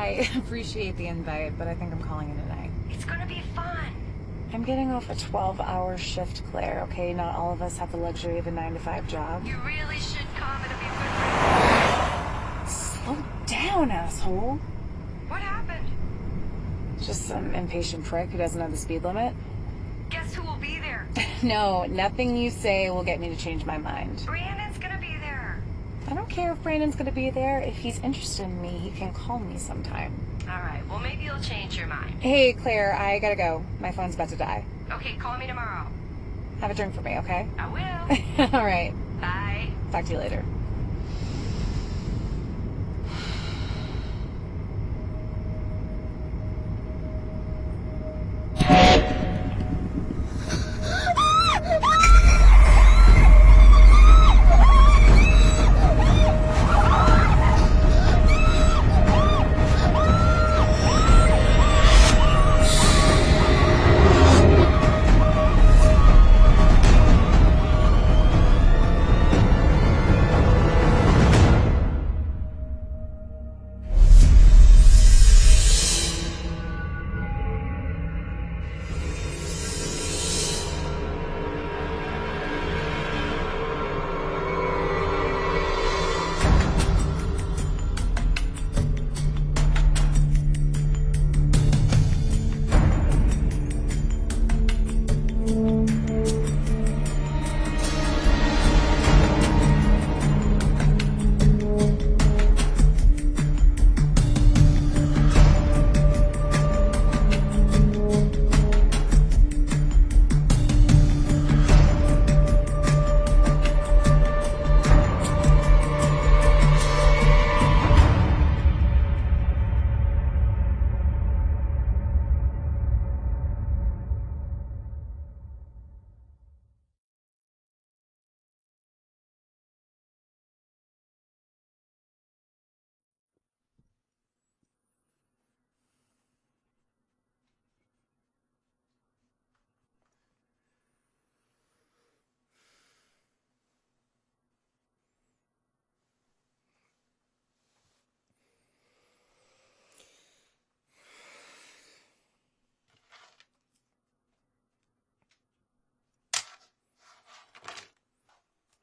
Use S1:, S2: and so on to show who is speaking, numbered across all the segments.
S1: I appreciate the invite, but I think I'm calling it a night.
S2: It's gonna be fun.
S1: I'm getting off a 12-hour shift, Claire, okay? Not all of us have the luxury of a 9-to-5 job.
S2: You really should come. It'll be good for
S1: Slow down, asshole.
S2: you. What happened?
S1: Just some impatient prick who doesn't know the speed limit.
S2: Guess who will be there?
S1: No, nothing you say will get me to change my mind.
S2: Brandon's gonna be there.
S1: I don't care if Brandon's gonna be there. If he's interested in me, he can call me sometime.
S2: All right, well, maybe you'll change your mind.
S1: Hey, Claire, I gotta go. My phone's about to die.
S2: Okay, call me tomorrow.
S1: Have a drink for me, okay?
S2: I will.
S1: All right.
S2: Bye.
S1: Talk to you later.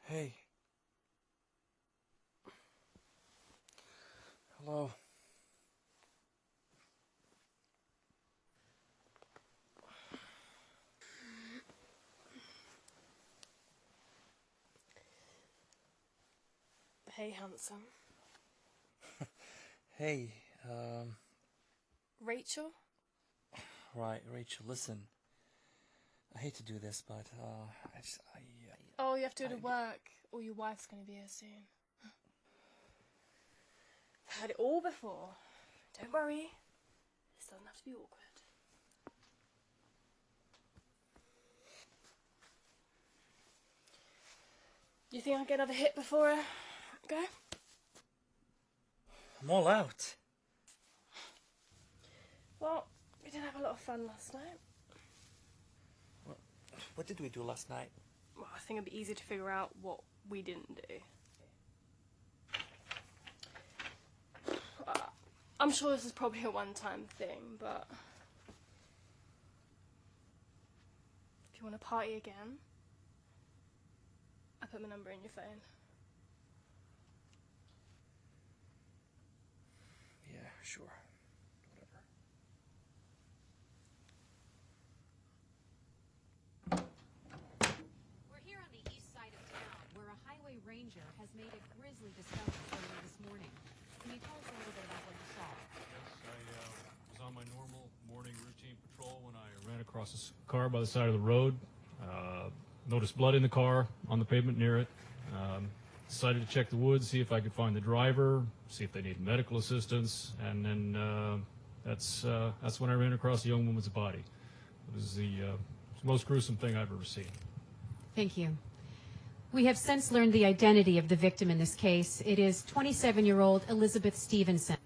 S3: Hey. Hello.
S4: Hey, handsome.
S3: Hey,
S4: Rachel?
S3: right, Rachel, listen. I hate to do this, but,
S4: Oh, you have to go to work, or your wife's gonna be here soon. I've had it all before. Don't worry. This doesn't have to be awkward. You think I'll get another hit before I go?
S3: I'm all out.
S4: Well, we did have a lot of fun last night.
S3: What did we do last night?
S4: Well, I think it'd be easy to figure out what we didn't do. I'm sure this is probably a one-time thing, but if you want to party again, I put my number in your phone.
S3: Yeah, sure. Whatever.
S5: We're here on the east side of town, where a highway ranger has made a grisly discovery earlier this morning. Can you tell us a little bit about what you saw?
S6: Yes, I was on my normal morning routine patrol when I ran across a car by the side of the road. Noticed blood in the car, on the pavement near it. Decided to check the woods, see if I could find the driver, see if they needed medical assistance, and then that's when I ran across a young woman's body. It was the most gruesome thing I've ever seen.
S5: Thank you. We have since learned the identity of the victim in this case. It is 27-year-old Elizabeth Stevenson.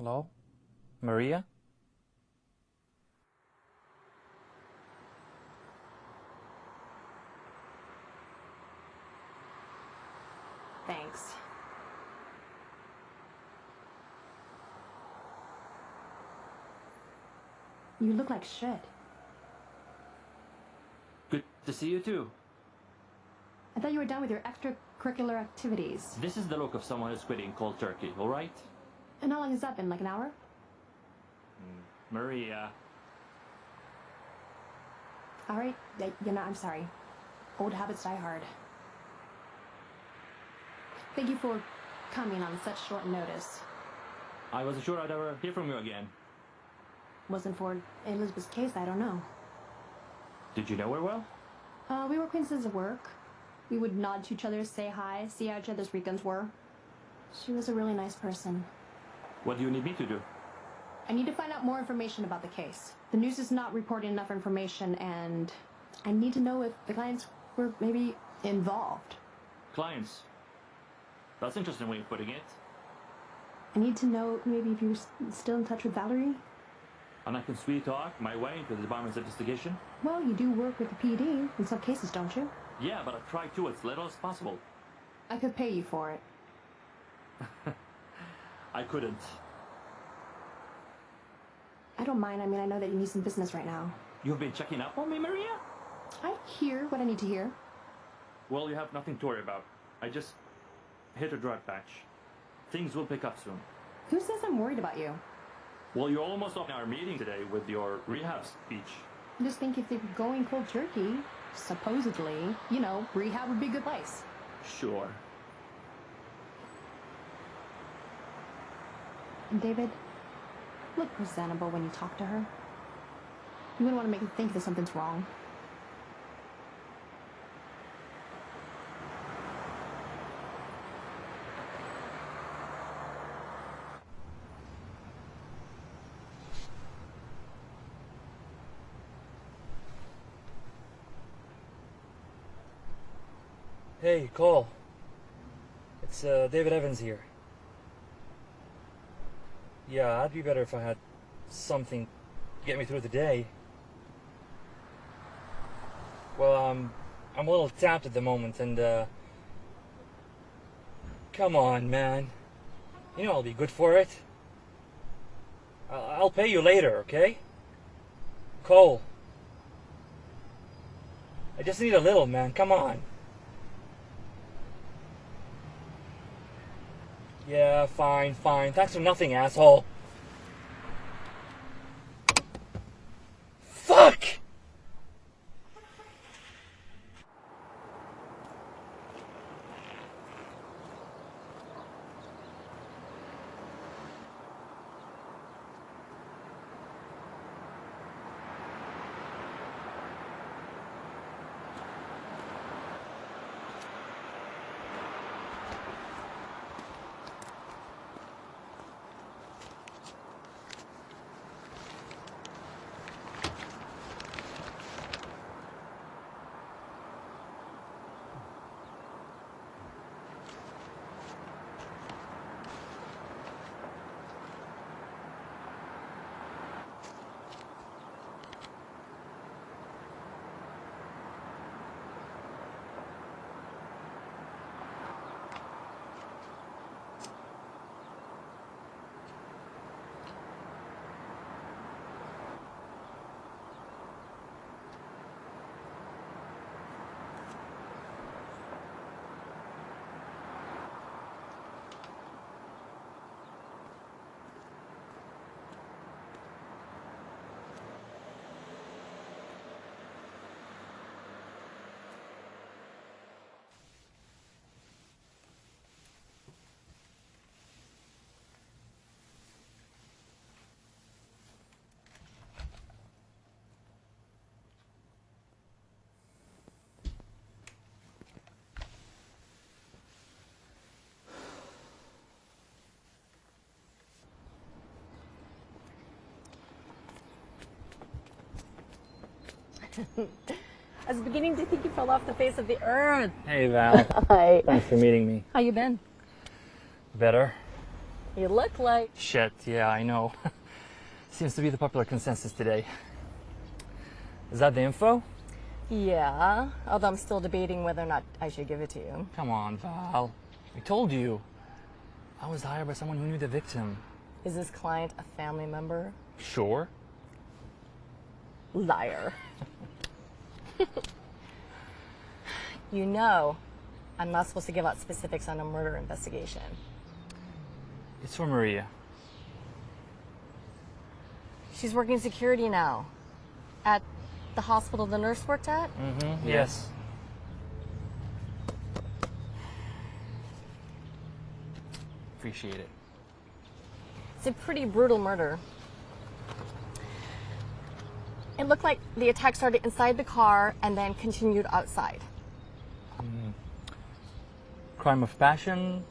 S3: Hello? Maria?
S7: Thanks. You look like shit.
S8: Good to see you too.
S7: I thought you were done with your extracurricular activities.
S8: This is the look of someone who's quitting cold turkey, alright?
S7: And how long has that been? Like an hour?
S8: Maria.
S7: Alright, I'm sorry. Old habits die hard. Thank you for coming on such short notice.
S8: I wasn't sure I'd ever hear from you again.
S7: Wasn't for Elizabeth's case, I don't know.
S8: Did you know her well?
S7: We were acquaintances at work. We would nod to each other, say hi, see how each other's weekends were. She was a really nice person.
S8: What do you need me to do?
S7: I need to find out more information about the case. The news is not reporting enough information, and I need to know if the clients were maybe involved.
S8: Clients. That's an interesting way of putting it.
S7: I need to know maybe if you're still in touch with Valerie.
S8: And I can sweet talk my way into the department's investigation?
S7: Well, you do work with the PD in some cases, don't you?
S8: Yeah, but I've tried to as little as possible.
S7: I could pay you for it.
S8: I couldn't.
S7: I don't mind. I mean, I know that you need some business right now.
S8: You've been checking up on me, Maria?
S7: I hear what I need to hear.
S8: Well, you have nothing to worry about. I just hit a dry patch. Things will pick up soon.
S7: Who says I'm worried about you?
S8: Well, you're almost off our meeting today with your rehab speech.
S7: I just think if they're going cold turkey, supposedly, rehab would be a good place.
S8: Sure.
S7: And David, look presentable when you talk to her. You wouldn't want to make her think that something's wrong.
S3: Hey, Cole. It's David Evans here. Yeah, I'd be better if I had something to get me through the day. Well, I'm a little tapped at the moment, and come on, man. You know I'll be good for it. I'll pay you later, okay? Cole. I just need a little, man. Come on. Yeah, fine. Thanks for nothing, asshole. Fuck!
S9: I was beginning to think you fell off the face of the earth.
S3: Hey, Val.
S9: Hi.
S3: Thanks for meeting me.
S9: How you been?
S3: Better.
S9: You look like...
S3: Shit, yeah, I know. Seems to be the popular consensus today. Is that the info?
S9: Yeah, although I'm still debating whether or not I should give it to you.
S3: Come on, Val. I told you. I was hired by someone who knew the victim.
S9: Is this client a family member?
S3: Sure.
S9: Liar. You know, I'm not supposed to give out specifics on a murder investigation.
S3: It's for Maria.
S9: She's working security now. At the hospital the nurse worked at?
S3: Mm-hmm, yes. Appreciate it.
S9: It's a pretty brutal murder. It looked like the attack started inside the car and then continued outside.
S3: Crime of passion?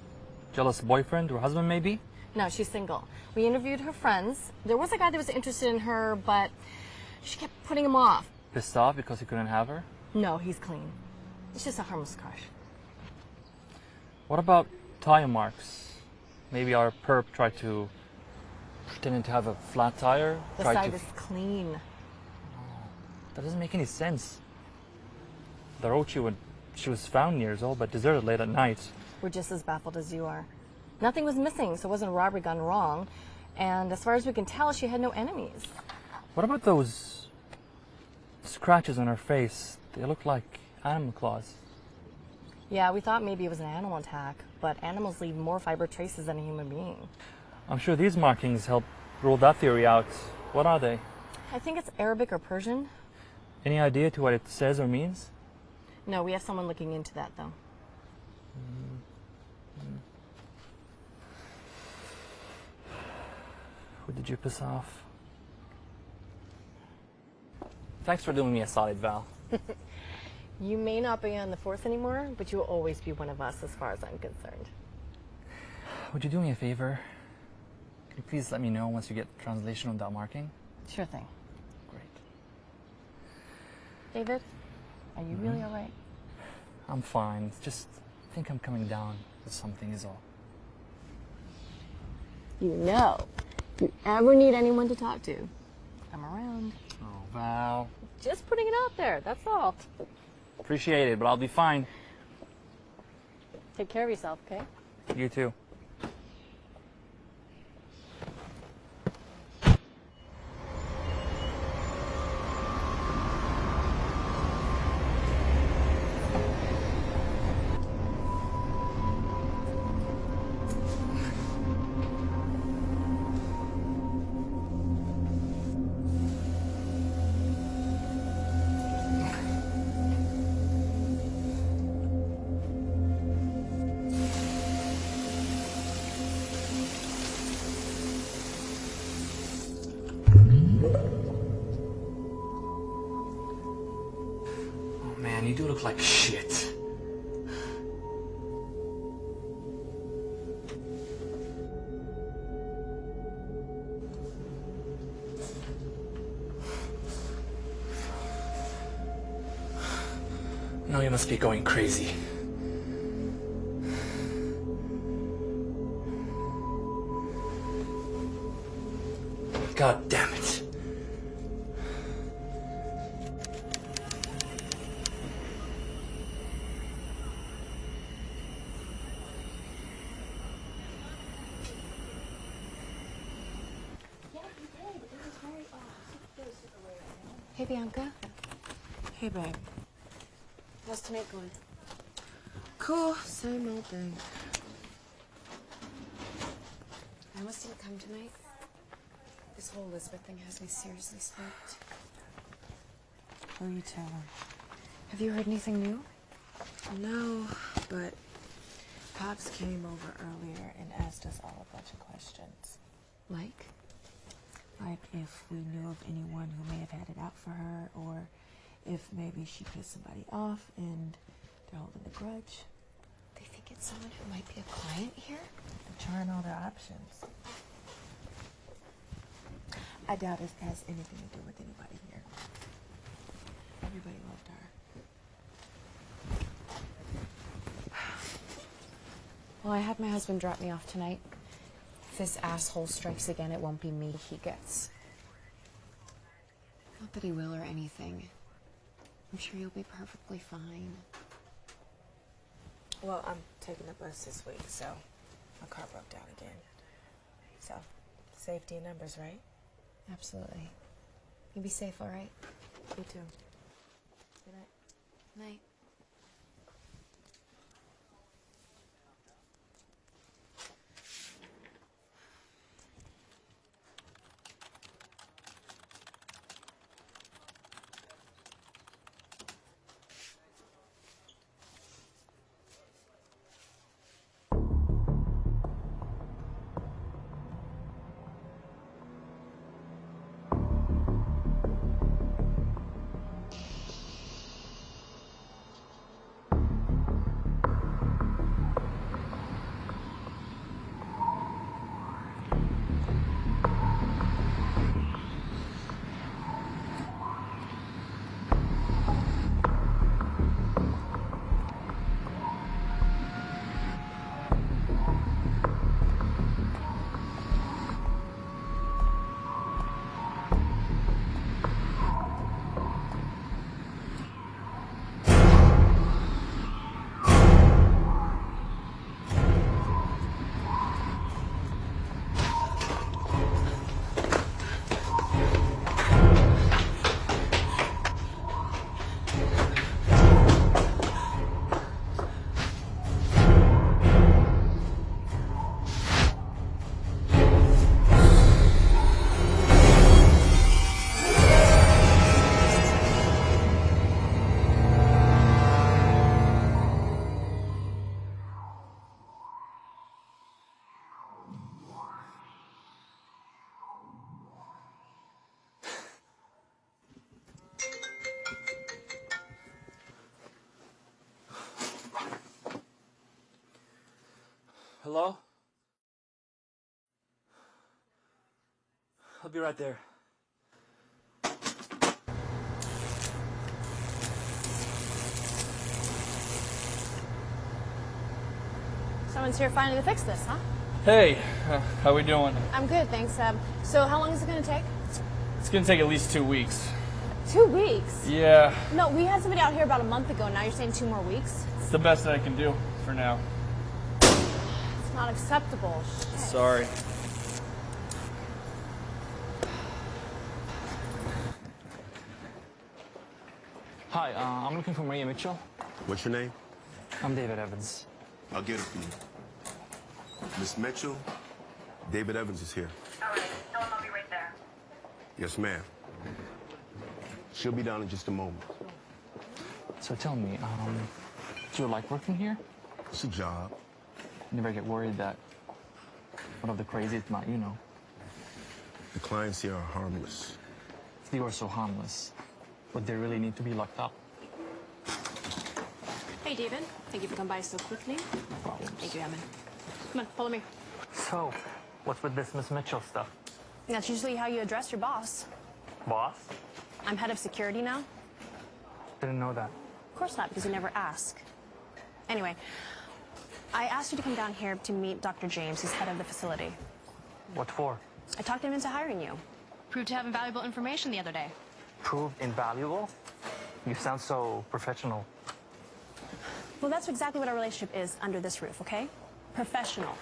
S3: Jealous boyfriend or husband, maybe?
S9: No, she's single. We interviewed her friends. There was a guy that was interested in her, but she kept putting him off.
S3: Pissed off because he couldn't have her?
S9: No, he's clean. It's just a harmless crush.
S3: What about tire marks? Maybe our perp tried to pretend to have a flat tire?
S9: The
S3: tried
S9: side
S3: to...
S9: is clean.
S3: That doesn't make any sense. The wrote you when she was found years old, but deserted late at night.
S9: We're just as baffled as you are. Nothing was missing, so it wasn't a robbery gone wrong. And as far as we can tell, she had no enemies.
S3: What about those scratches on her face? They look like animal claws.
S9: Yeah, we thought maybe it was an animal attack, but animals leave more fiber traces than a human being.
S3: I'm sure these markings help rule that theory out. What are they?
S9: I think it's Arabic or Persian.
S3: Any idea to what it says or means?
S9: No, we have someone looking into that, though.
S3: Who did you piss off? Thanks for doing me a solid, Val.
S9: You may not be on the force anymore, but you will always be one of us as far as I'm concerned.
S3: Would you do me a favor? Could you please let me know once you get translation on that marking?
S9: Sure thing.
S3: Great.
S9: David, are you really all right?
S3: I'm fine. Just think I'm coming down with something is all.
S9: You know, if you ever need anyone to talk to, I'm around.
S3: Oh, Val.
S9: Just putting it out there, that's all.
S3: Appreciate it, but I'll be fine.
S9: Take care of yourself, okay?
S3: You too. Man, you do look like shit. Now you must be going crazy. God damn it.
S1: Hey, Bianca.
S10: Hey, babe.
S1: How's tonight going?
S10: Cool. Same old thing.
S1: I almost didn't come tonight. This whole Elizabeth thing has me seriously spooked.
S10: Who are you telling?
S1: Have you heard anything new?
S10: No, but Pops came over earlier and asked us all a bunch of questions.
S1: Like?
S10: Like if we knew of anyone who may have had it out for her, or if maybe she pissed somebody off and they're holding a grudge.
S1: They think it's someone who might be a client here?
S10: They're trying all their options. I doubt it has anything to do with anybody here. Everybody loved her.
S1: Well, I had my husband drop me off tonight.
S11: If this asshole strikes again, it won't be me he gets.
S12: Not that he will or anything. I'm sure you'll be perfectly fine.
S11: Well, I'm taking the bus this week, so my car broke down again. So, safety in numbers, right?
S12: Absolutely. You be safe, all right?
S11: You too. Good night.
S12: Night.
S3: Hello? I'll be right there.
S7: Someone's here finally to fix this, huh?
S3: Hey, how we doing?
S7: I'm good, thanks. So how long is it going to take?
S3: It's gonna take at least 2 weeks.
S7: 2 weeks?
S3: Yeah,
S7: No, we had somebody out here about a month ago, and now you're saying 2 more weeks?
S3: it's the best that I can do for now.
S7: It's not acceptable. Shit.
S3: Sorry.
S13: Hi, I'm looking for Maria Mitchell.
S14: What's your name?
S13: I'm David Evans.
S14: I'll get it for you. Miss Mitchell, David Evans is here.
S2: All right, tell him I'll be right there.
S14: Yes, ma'am. She'll be down in just a moment.
S13: So tell me, do you like working here?
S14: It's a job.
S13: You never get worried that one of the crazies might, you know.
S14: The clients here are harmless.
S13: If they were so harmless, would they really need to be locked up?
S7: Hey, David. Thank you for coming by so quickly. Thank you, Emin. Come on, follow me.
S13: So, what's with this Miss Mitchell stuff?
S7: That's usually how you address your boss.
S13: Boss?
S7: I'm head of security now.
S13: Didn't know that.
S7: Of course not, because you never ask. Anyway, I asked you to come down here to meet Dr. James, who's head of the facility.
S13: What for?
S7: I talked him into hiring you. Proved to have invaluable information the other day.
S13: Proved invaluable? You sound so professional.
S7: Well, that's exactly what our relationship is under this roof, okay? Professional.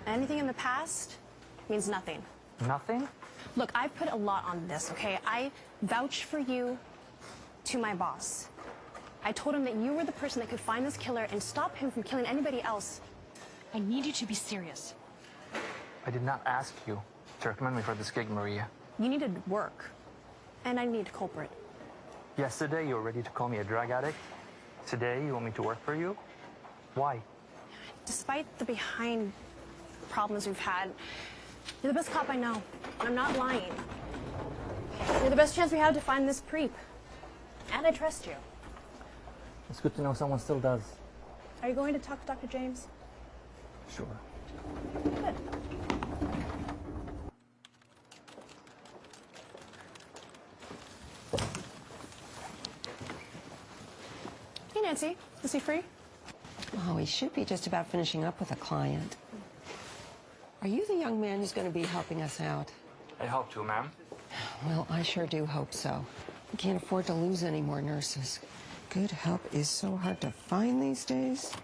S7: Anything in the past means nothing.
S13: Nothing?
S7: Look, I put a lot on this, okay? I vouched for you to my boss. I told him that you were the person that could find this killer and stop him from killing anybody else. I need you to be serious.
S13: I did not ask you to recommend me for this gig, Maria.
S7: You needed work, and I need a culprit.
S13: Yesterday, you were ready to call me a drug addict. Today, you want me to work for you? Why?
S7: Despite the behind problems we've had, you're the best cop I know, and I'm not lying. You're the best chance we have to find this creep. And I trust you.
S13: It's good to know someone still does.
S7: Are you going to talk to Dr. James?
S13: Sure.
S7: Good. Hey, Nancy. Is he free?
S12: Oh, he should be just about finishing up with a client.
S15: Are you the young man who's going to be helping us out?
S13: I hope to, ma'am.
S15: Well, I sure do hope so. We can't afford to lose any more nurses. Good help is so hard to find these days.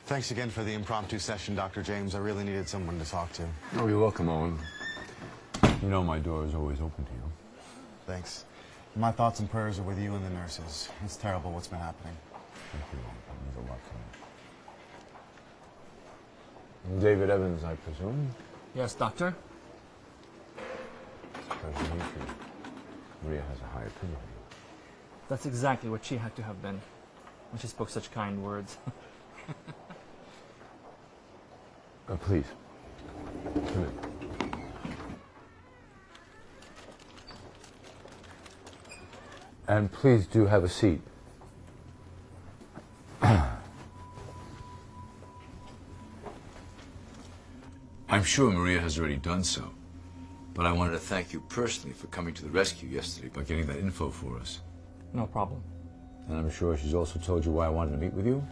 S16: Thanks again for the impromptu session, Dr. James. I really needed someone to talk to.
S17: Oh, you're welcome, Owen. You know my door is always open to you.
S16: Thanks. My thoughts and prayers are with you and the nurses. It's terrible what's been happening.
S17: Thank you, Owen. That means a lot to me. David Evans, I presume?
S3: Yes, doctor?
S17: Surprised to meet you. Maria has a high opinion of you.
S3: That's exactly what she had to have been when she spoke such kind words.
S17: Please. Come in. And please do have a seat.
S18: I'm sure Maria has already done so, but I wanted to thank you personally for coming to the rescue yesterday by getting that info for us.
S3: No problem.
S17: And I'm sure she's also told you why I wanted to meet with you?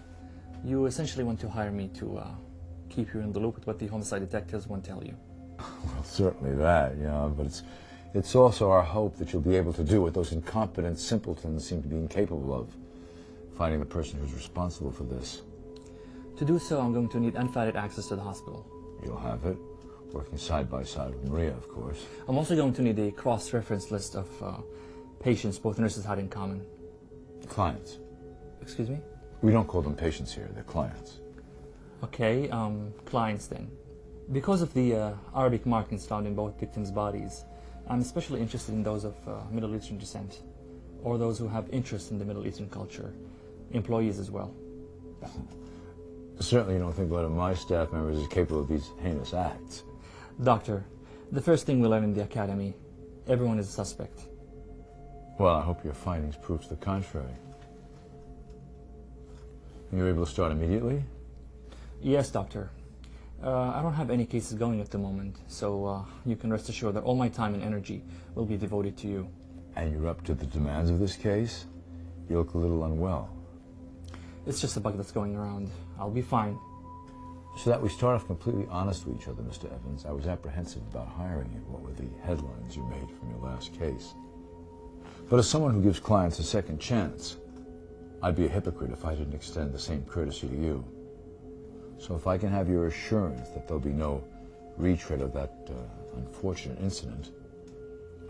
S3: You essentially want to hire me to keep you in the loop with what the homicide detectives won't tell you.
S17: Well, certainly that, yeah, but it's also our hope that you'll be able to do what those incompetent simpletons seem to be incapable of, finding the person who's responsible for this.
S3: To do so, I'm going to need unfettered access to the hospital.
S17: You'll have it, working side by side with Maria, of course.
S3: I'm also going to need a cross-reference list of patients both nurses had in common.
S17: Clients.
S3: Excuse me?
S17: We don't call them patients here, they're clients.
S3: Okay, clients then. Because of the Arabic markings found in both victims' bodies, I'm especially interested in those of Middle Eastern descent, or those who have interest in the Middle Eastern culture, employees as well.
S17: Certainly you don't think one of my staff members is capable of these heinous acts.
S3: Doctor, the first thing we learn in the academy, everyone is a suspect.
S17: Well, I hope your findings prove to the contrary. You're able to start immediately?
S3: Yes, doctor. I don't have any cases going at the moment, so you can rest assured that all my time and energy will be devoted to you.
S17: And you're up to the demands of this case? You look a little unwell.
S3: It's just a bug that's going around. I'll be fine.
S17: So that we start off completely honest with each other, Mr. Evans, I was apprehensive about hiring you. What were the headlines you made from your last case? But as someone who gives clients a second chance, I'd be a hypocrite if I didn't extend the same courtesy to you. So if I can have your assurance that there'll be no retread of that unfortunate incident,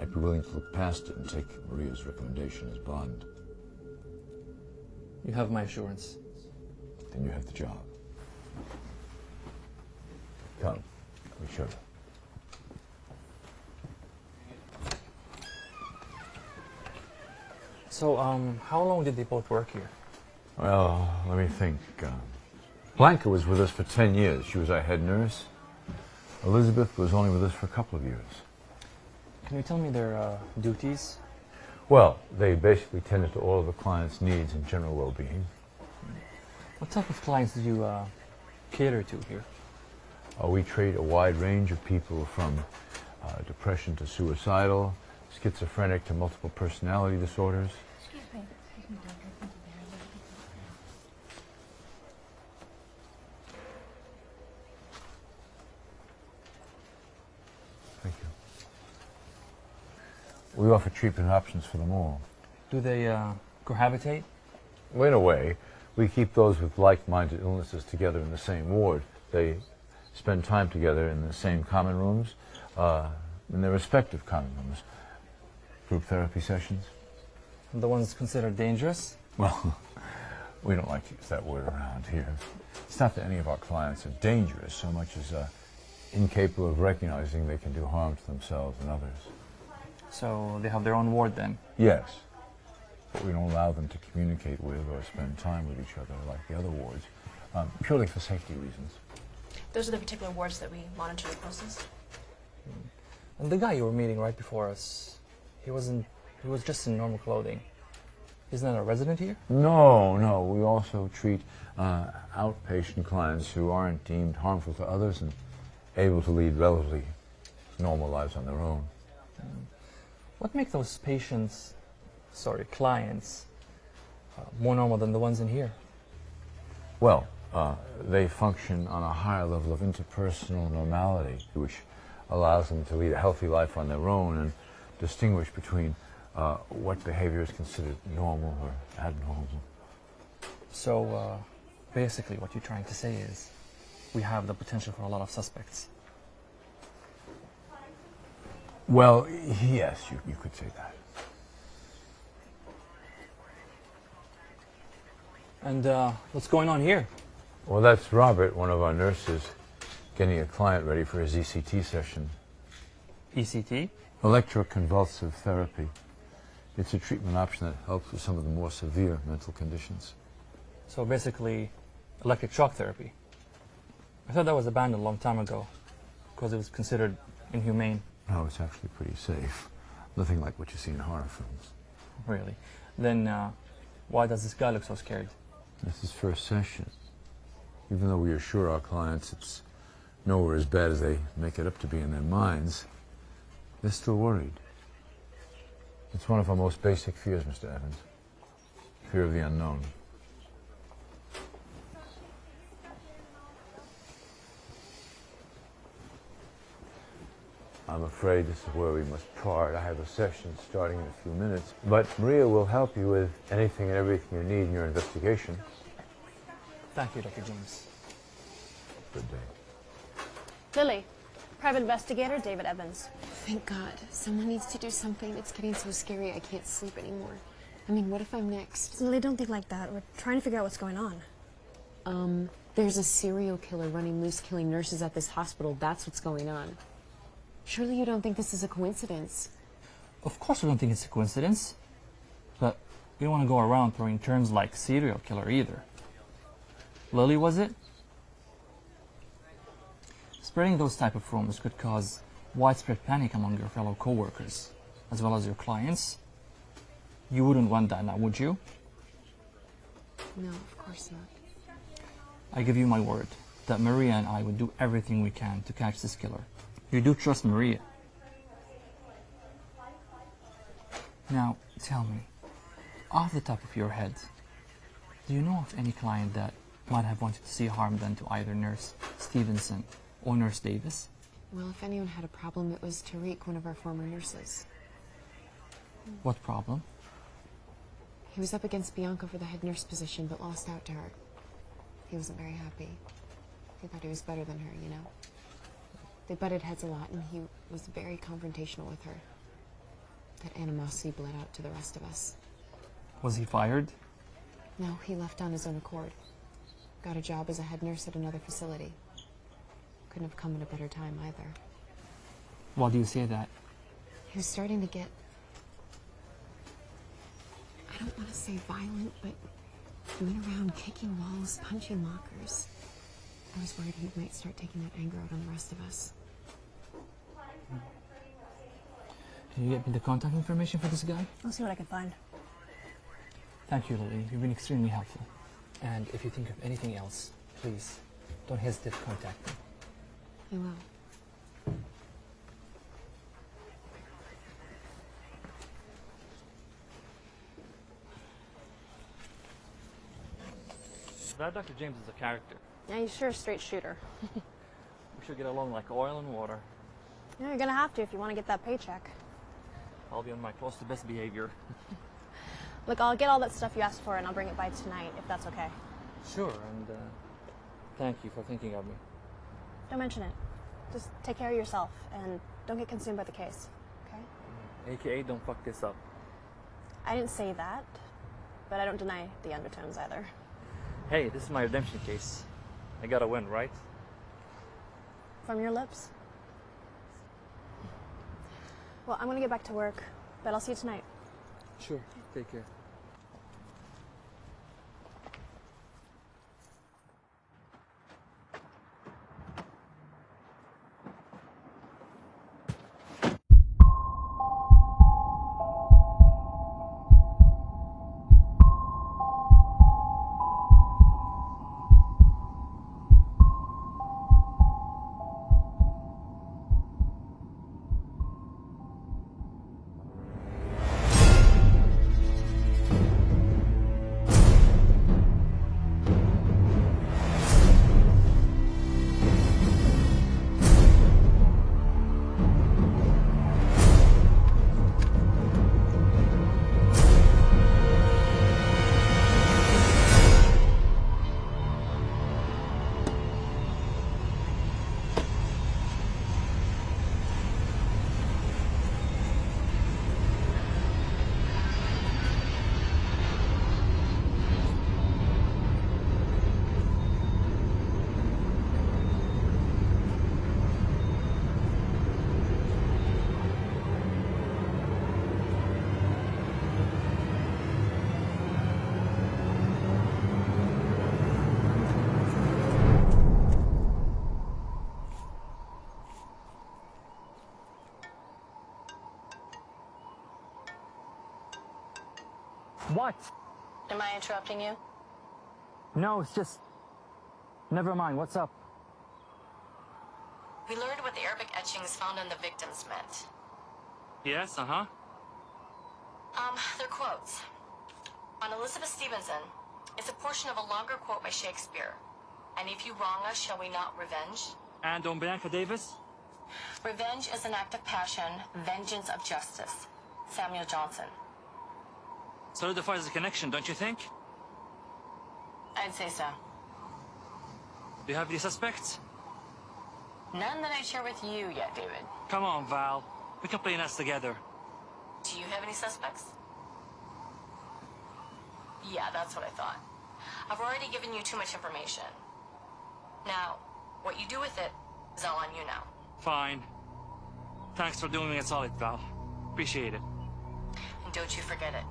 S17: I'd be willing to look past it and take Maria's recommendation as bond.
S3: You have my assurance.
S17: Then you have the job. Come, let me show you.
S3: So, how long did they both work here?
S17: Well, let me think. Blanca was with us for 10 years. She was our head nurse. Elizabeth was only with us for a couple of years.
S3: Can you tell me their duties?
S17: Well, they basically tended to all of the clients' needs and general well-being.
S3: What type of clients do you cater to here?
S17: We treat a wide range of people from depression to suicidal, schizophrenic to multiple personality disorders.
S4: Excuse me, Doctor.
S17: Thank you. We offer treatment options for them all.
S3: Do they cohabitate?
S17: Well, in a way. We keep those with like-minded illnesses together in the same ward. They spend time together in the same common rooms, in their respective common rooms. Group therapy sessions.
S3: The ones considered dangerous?
S17: Well, we don't like to use that word around here. It's not that any of our clients are dangerous so much as incapable of recognizing they can do harm to themselves and others.
S3: So they have their own ward then?
S17: Yes. But we don't allow them to communicate with or spend time with each other like the other wards, purely for safety reasons.
S4: Those are the particular wards that we monitor the closest.
S3: And the guy you were meeting right before us, he was just in normal clothing. Isn't that a resident here?
S17: No. We also treat outpatient clients who aren't deemed harmful to others and able to lead relatively normal lives on their own.
S3: What makes those clients, more normal than the ones in here?
S17: Well, they function on a higher level of interpersonal normality, which allows them to lead a healthy life on their own and distinguish between what behavior is considered normal or abnormal.
S3: So, basically what you're trying to say is we have the potential for a lot of suspects.
S17: Well, yes, you could say that.
S3: And what's going on here?
S17: Well, that's Robert, one of our nurses, getting a client ready for his ECT session.
S3: ECT?
S17: Electroconvulsive therapy. It's a treatment option that helps with some of the more severe mental conditions.
S3: So basically, electric shock therapy. I thought that was abandoned a long time ago because it was considered inhumane.
S17: No, it's actually pretty safe. Nothing like what you see in horror films.
S3: Really? Then why does this guy look so scared?
S17: It's his first session. Even though we assure our clients it's nowhere as bad as they make it up to be in their minds, they're still worried. It's one of our most basic fears, Mr. Evans. Fear of the unknown. I'm afraid this is where we must part. I have a session starting in a few minutes. But Maria will help you with anything and everything you need in your investigation.
S3: Thank you, Dr. James.
S17: Good day.
S7: Lily, private investigator, David Evans.
S12: Thank God. Someone needs to do something. It's getting so scary I can't sleep anymore. I mean, what if I'm next?
S7: Lily, don't think like that. We're trying to figure out what's going on.
S12: There's a serial killer running loose, killing nurses at this hospital. That's what's going on. Surely you don't think this is a coincidence?
S3: Of course we don't think it's a coincidence. But we don't want to go around throwing terms like serial killer either. Lily, was it? Spreading those type of rumors could cause widespread panic among your fellow co-workers, as well as your clients. You wouldn't want that now, would you?
S12: No, of course not.
S3: I give you my word that Maria and I would do everything we can to catch this killer. You do trust Maria. Now, tell me, off the top of your head, do you know of any client that might have wanted to see harm done to either Nurse Stevenson or Nurse Davis?
S12: Well, if anyone had a problem, it was Tariq, one of our former nurses.
S3: What problem?
S12: He was up against Bianca for the head nurse position, but lost out to her. He wasn't very happy. He thought he was better than her, you know? They butted heads a lot, and he was very confrontational with her. That animosity bled out to the rest of us.
S3: Was he fired?
S12: No, he left on his own accord. Got a job as a head nurse at another facility. Couldn't have come at a better time either.
S3: Why do you say that?
S12: He was starting to get, I don't want to say violent, but he went around kicking walls, punching lockers. I was worried he might start taking that anger out on the rest of us.
S3: Can you get me the contact information for this guy?
S7: I'll see what I can find.
S3: Thank you, Lily. You've been extremely helpful. And if you think of anything else, please don't hesitate to contact me.
S12: I will.
S3: That Dr. James is a character.
S7: Yeah, he's sure a straight shooter.
S3: We should get along like oil and water.
S7: Yeah, you're gonna have to if you want to get that paycheck.
S3: I'll be on my close to best behavior.
S7: Look, I'll get all that stuff you asked for and I'll bring it by tonight, if that's okay.
S3: Sure, and thank you for thinking of me.
S7: Don't mention it. Just take care of yourself and don't get consumed by the case, okay?
S3: AKA, don't fuck this up.
S7: I didn't say that, but I don't deny the undertones either.
S3: Hey, this is my redemption case. I gotta win, right?
S7: From your lips? Well, I'm gonna get back to work, but I'll see you tonight.
S3: Sure, take care.
S13: What?
S9: Am I interrupting you?
S13: No, it's just... Never mind, what's up?
S9: We learned what the Arabic etchings found on the victims meant.
S8: Yes, uh-huh.
S9: They're quotes. On Elizabeth Stevenson, it's a portion of a longer quote by Shakespeare. And if you wrong us, shall we not revenge?
S8: And on Bianca Davis?
S9: Revenge is an act of passion, vengeance of justice. Samuel Johnson.
S8: Solidifies the connection, don't you think?
S9: I'd say so.
S8: Do you have any suspects?
S9: None that I'd share with you yet, David.
S8: Come on, Val. We can play nice together.
S9: Do you have any suspects? Yeah, that's what I thought. I've already given you too much information. Now, what you do with it is all on you now.
S8: Fine. Thanks for doing me a solid, Val. Appreciate it.
S9: And don't you forget it.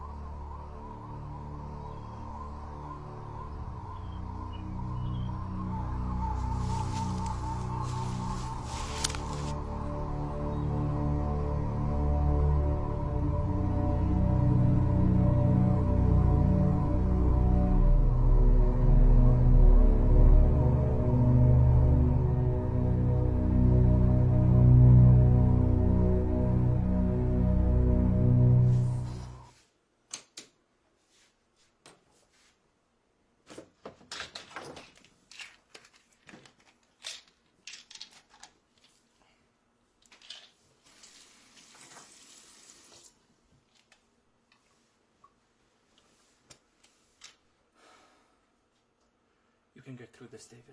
S3: You can get through this, David.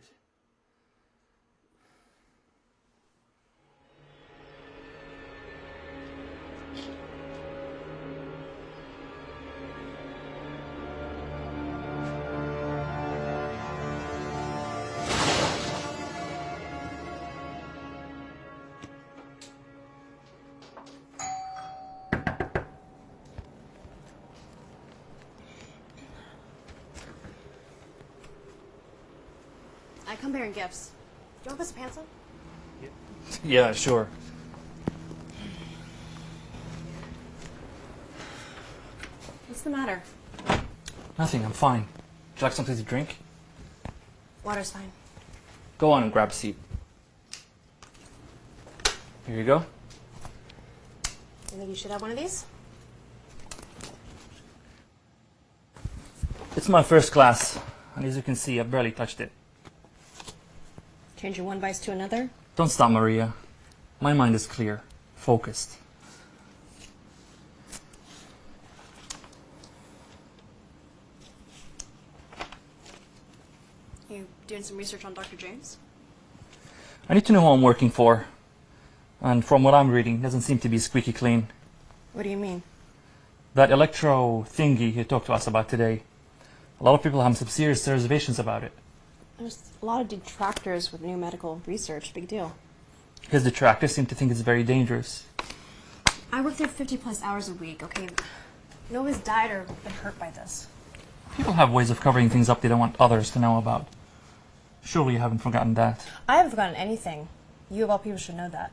S7: I come bearing gifts. Do you want to put some pants on?
S3: Yeah, sure.
S7: What's the matter?
S3: Nothing, I'm fine. Would you like something to drink?
S7: Water's fine.
S3: Go on and grab a seat. Here you go.
S7: You think you should have one of these?
S3: It's my first class, and as you can see, I've barely touched it.
S7: Change your one vice to another?
S3: Don't stop, Maria. My mind is clear, focused.
S7: You doing some research on Dr. James?
S3: I need to know who I'm working for. And from what I'm reading, it doesn't seem to be squeaky clean.
S7: What do you mean?
S3: That electro thingy he talked to us about today. A lot of people have some serious reservations about it.
S7: There's a lot of detractors with new medical research. Big deal.
S3: His detractors seem to think it's very dangerous.
S7: I work there 50 plus hours a week, okay? Nobody's died or been hurt by this.
S3: People have ways of covering things up they don't want others to know about. Surely you haven't forgotten that.
S7: I haven't forgotten anything. You of all people should know that.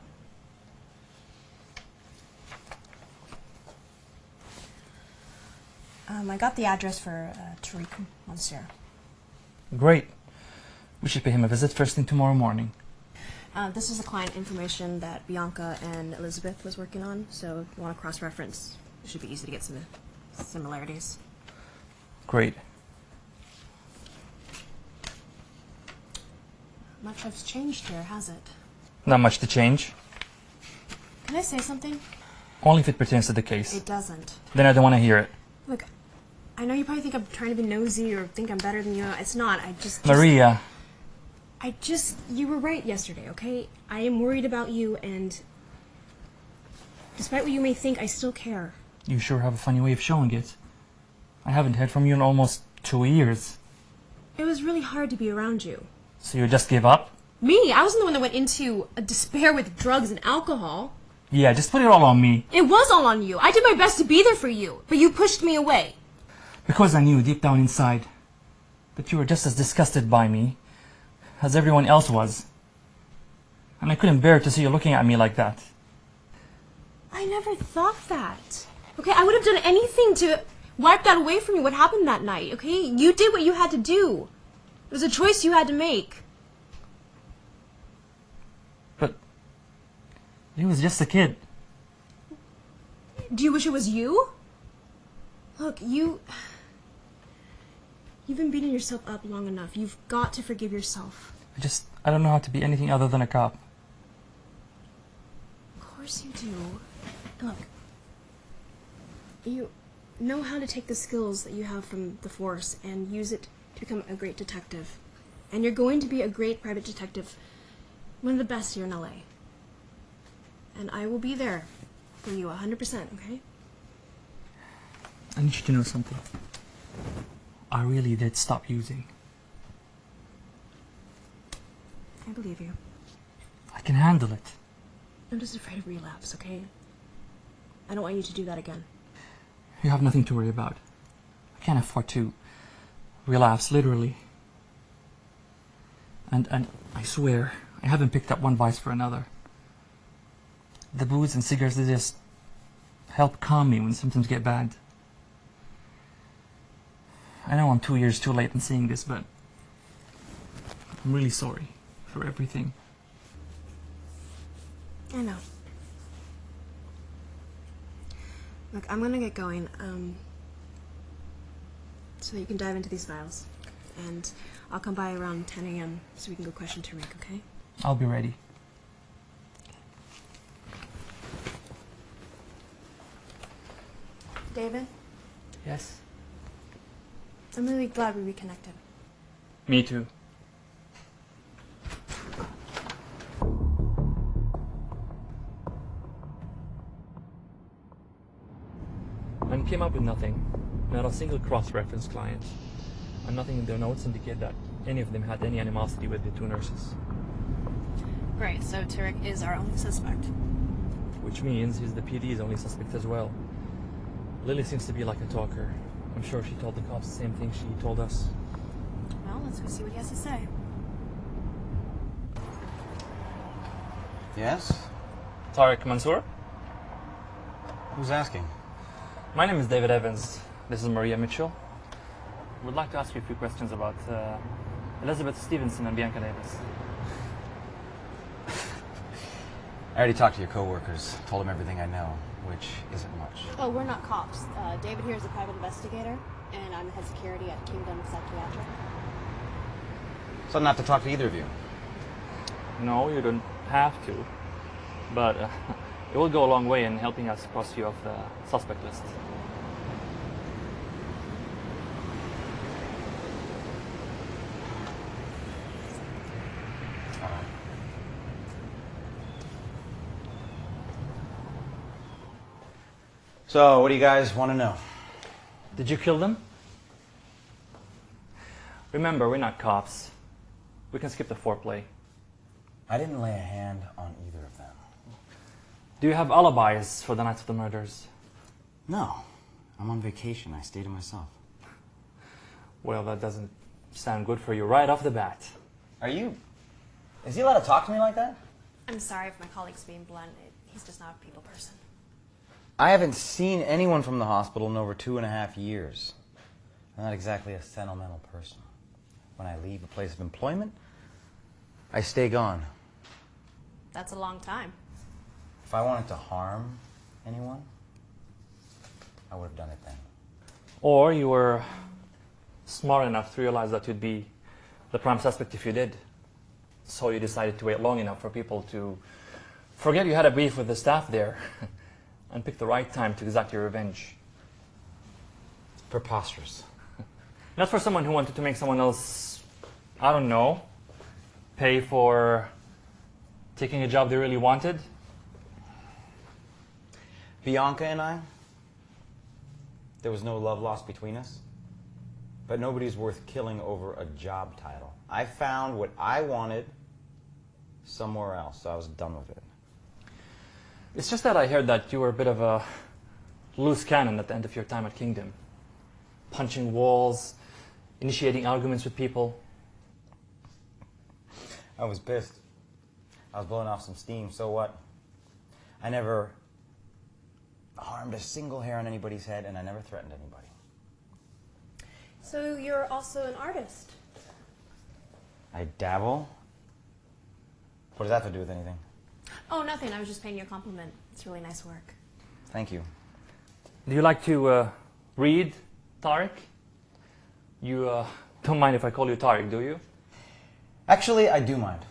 S7: I got the address for Tariq Monsieur.
S3: Great. We should pay him a visit first thing tomorrow morning.
S7: This is the client information that Bianca and Elizabeth was working on, so if you want to cross-reference, it should be easy to get some similarities.
S3: Great.
S7: Much has changed here, has it?
S3: Not much to change.
S7: Can I say something?
S3: Only if it pertains to the case.
S7: It doesn't.
S3: Then I don't want to hear it.
S7: Look, I know you probably think I'm trying to be nosy or think I'm better than you. It's not. I just...
S3: Maria.
S7: You were right yesterday, okay? I am worried about you, and despite what you may think, I still care.
S3: You sure have a funny way of showing it. I haven't heard from you in almost 2 years.
S7: It was really hard to be around you.
S3: So you just gave up?
S7: Me? I wasn't the one that went into a despair with drugs and alcohol.
S3: Yeah, just put it all on me.
S7: It was all on you. I did my best to be there for you, but you pushed me away.
S3: Because I knew deep down inside that you were just as disgusted by me as everyone else was. And I couldn't bear to see you looking at me like that.
S7: I never thought that. Okay, I would have done anything to... Wipe that away from you, what happened that night, okay? You did what you had to do. It was a choice you had to make.
S3: But he was just a kid.
S7: Do you wish it was you? Look, you've been beating yourself up long enough. You've got to forgive yourself.
S3: I don't know how to be anything other than a cop.
S7: Of course you do. Look, you know how to take the skills that you have from the force and use it to become a great detective. And you're going to be a great private detective, one of the best here in LA. And I will be there for you 100%, okay?
S3: I need you to know something. I really did stop using.
S7: I believe you.
S3: I can handle it.
S7: I'm just afraid of relapse, okay? I don't want you to do that again.
S3: You have nothing to worry about. I can't afford to relapse, literally. And I swear, I haven't picked up one vice for another. The booze and cigarettes, they just help calm me when symptoms get bad. I know I'm 2 years too late in seeing this, but I'm really sorry for everything.
S7: I know. Look, I'm gonna get going, so that you can dive into these files. And I'll come by around 10 a.m. so we can go question Tariq, okay?
S3: I'll be ready.
S7: David?
S3: Yes?
S7: I'm really glad we reconnected.
S3: Me too. And came up with nothing. Not a single cross-reference client. And nothing in their notes indicate that any of them had any animosity with the two nurses.
S7: Right, so Tariq is our only suspect.
S3: Which means he's the PD's only suspect as well. Lily seems to be like a talker. I'm sure she told the cops the same thing she told us.
S7: Well, let's go see what he has to say.
S16: Yes?
S3: Tariq Mansour?
S16: Who's asking?
S3: My name is David Evans. This is Maria Mitchell. Would like to ask you a few questions about Elizabeth Stevenson and Bianca Davis.
S16: I already talked to your coworkers, told them everything I know, which isn't much.
S7: Oh, we're not cops. David here is a private investigator, and I'm the head security at Kingdom Psychiatric.
S16: So not to talk to either of you.
S3: No, you don't have to. But it will go a long way in helping us cross you off the suspect list.
S16: So, what do you guys want to know?
S3: Did you kill them? Remember, we're not cops. We can skip the foreplay.
S16: I didn't lay a hand on either of them.
S3: Do you have alibis for the nights of the murders?
S16: No. I'm on vacation. I stay to myself.
S3: Well, that doesn't sound good for you right off the bat.
S16: Is he allowed to talk to me like that?
S7: I'm sorry if my colleague's being blunt. He's just not a people person.
S16: I haven't seen anyone from the hospital in over 2.5 years. I'm not exactly a sentimental person. When I leave a place of employment, I stay gone.
S7: That's a long time.
S16: If I wanted to harm anyone, I would have done it then.
S3: Or you were smart enough to realize that you'd be the prime suspect if you did. So you decided to wait long enough for people to forget you had a beef with the staff there and pick the right time to exact your revenge.
S16: Preposterous.
S3: Not for someone who wanted to make someone else, I don't know, pay for taking a job they really wanted.
S16: Bianca and I, there was no love lost between us. But nobody's worth killing over a job title. I found what I wanted somewhere else, so I was done with it.
S3: It's just that I heard that you were a bit of a loose cannon at the end of your time at Kingdom. Punching walls, initiating arguments with people.
S16: I was pissed. I was blowing off some steam, so what? I never harmed a single hair on anybody's head, and I never threatened anybody.
S7: So you're also an artist?
S16: I dabble. What does that have to do with anything?
S7: Oh, nothing. I was just paying you a compliment. It's really nice work.
S16: Thank you.
S3: Do you like to read, Tariq? You don't mind if I call you Tariq, do you?
S16: Actually, I do mind.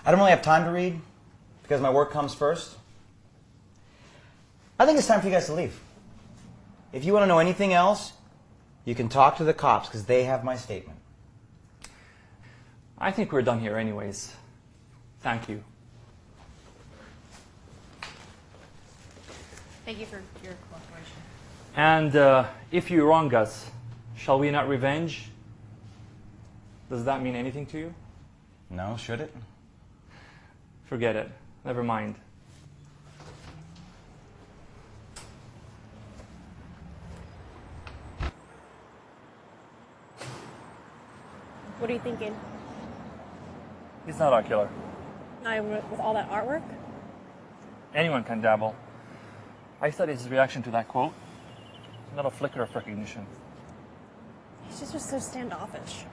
S16: I don't really have time to read because my work comes first. I think it's time for you guys to leave. If you want to know anything else, you can talk to the cops because they have my statement.
S3: I think we're done here anyways. Thank you.
S7: Thank you for your cooperation.
S3: And if you wrong us, shall we not revenge? Does that mean anything to you?
S16: No, should it?
S3: Forget it. Never mind.
S7: What are you thinking?
S3: He's not our killer.
S7: With all that artwork?
S3: Anyone can dabble. I studied his reaction to that quote. Not a flicker of recognition.
S7: He's just so standoffish.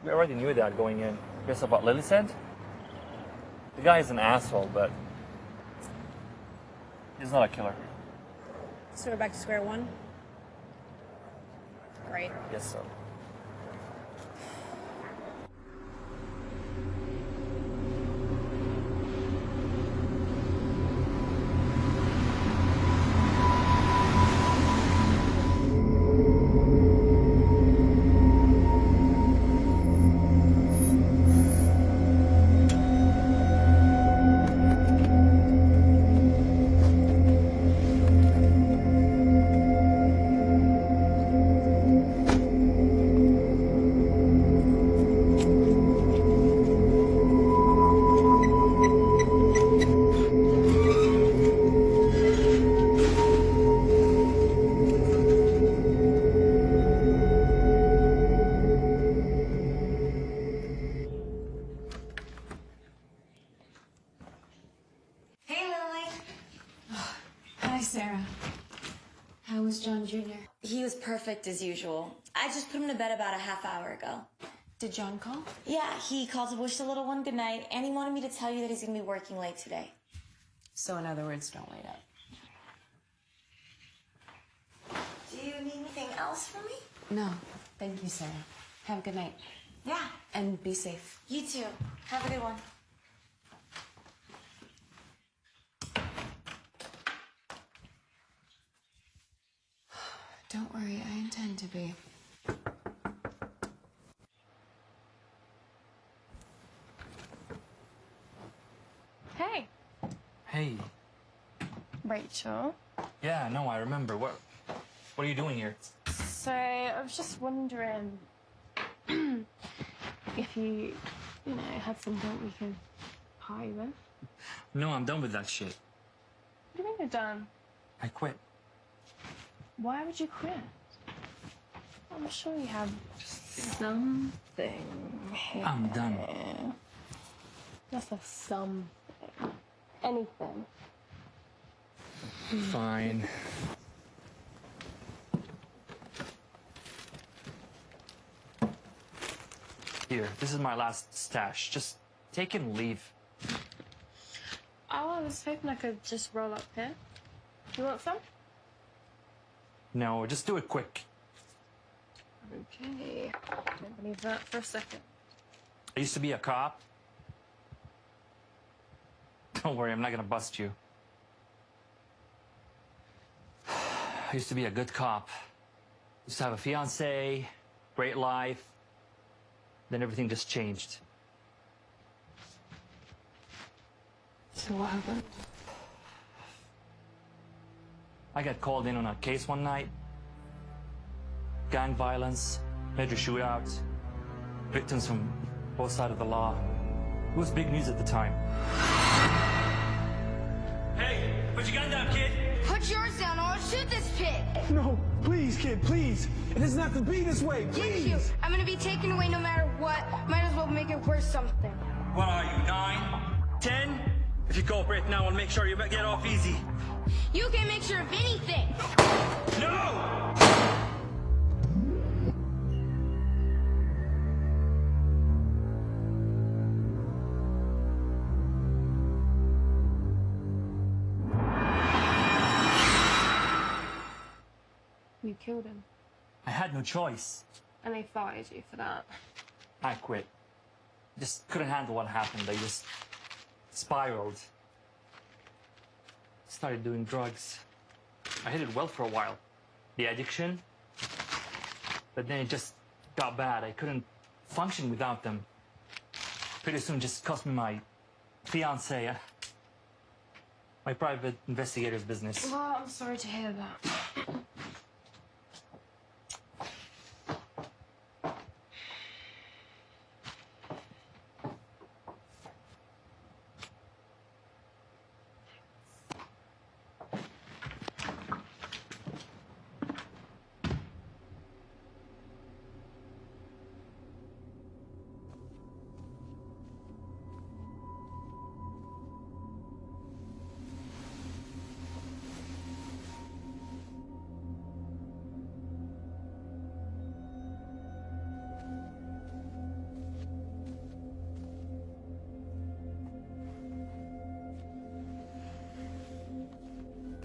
S3: We already knew that going in. Guess what Lily said? The guy is an asshole, but he's not a killer.
S7: So we're back to square one? Great.
S3: Guess so.
S9: Perfect as usual. I just put him to bed about a half hour ago.
S12: Did John call?
S9: Yeah, he called to wish the little one good night, and he wanted me to tell you that he's going to be working late today.
S12: So in other words, don't wait up.
S9: Do you need anything else from me?
S12: No, thank you, Sarah. Have a good night.
S9: Yeah.
S12: And be safe.
S9: You too. Have a good one.
S12: Don't worry, I intend to be.
S4: Hey.
S3: Hey.
S4: Rachel.
S3: Yeah, no, I remember. What are you doing here?
S4: So, I was just wondering if you had something we could party with.
S3: No, I'm done with that shit.
S4: What do you mean you're done?
S3: I quit.
S4: Why would you quit? I'm sure you have something here.
S3: I'm done.
S4: That's a something. Anything.
S3: Fine. Here, this is my last stash. Just take it and leave.
S4: Oh, I was hoping I could just roll up here. You want some?
S3: No, just do it quick.
S4: Okay. Don't believe that for a second.
S3: I used to be a cop. Don't worry, I'm not gonna bust you. I used to be a good cop. Used to have a fiance, great life. Then everything just changed.
S4: So what happened?
S3: I got called in on a case one night. Gang violence, major shootouts, victims from both sides of the law. It was big news at the time. Hey, put your gun down, kid.
S19: Put yours down or I'll shoot this pig.
S20: No, please, kid, please. It doesn't have to be this way, please.
S19: Thank you. I'm gonna be taken away no matter what. Might as well make it worth something.
S3: What are you, 9? 10? If you cooperate now, I'll make sure you get off easy.
S19: You can't make sure of anything.
S3: No!
S4: You killed him.
S3: I had no choice.
S4: And they fired you for that.
S3: I quit. Just couldn't handle what happened. I just spiraled. Started doing drugs. I hit it well for a while. The addiction. But then it just got bad. I couldn't function without them. Pretty soon just cost me my fiancée, my private investigator's business.
S4: Well, I'm sorry to hear that.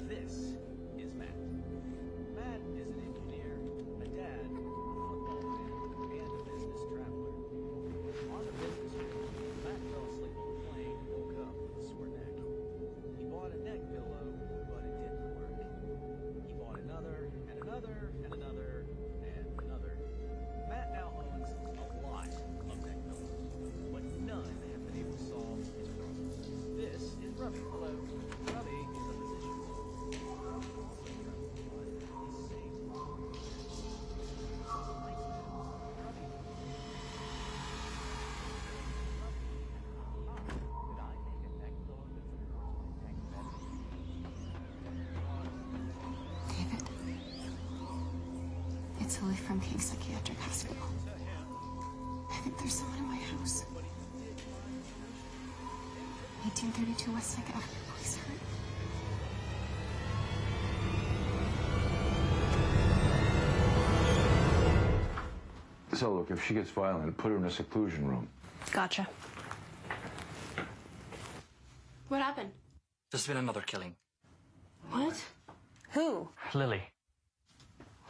S21: This is Matt. Matt is an engineer, a dad, a football fan, and a business traveler. On the business trip, Matt fell asleep on the plane and woke up with a sore neck. He bought a neck pillow, but it didn't work. He bought another, and another, and another, and another. Matt now owns a lot of neck pillows, but none have been able to solve his problems. This is Robbie. Hello. Robbie is a physician.
S12: David, it's Lily from King Psychiatric Hospital. I think there's someone in my house. 1832 West Lake Avenue, please hurry.
S17: So look, if she gets violent, put her in a seclusion room.
S7: Gotcha. What happened?
S3: There's been another killing.
S7: What? Who?
S3: Lily.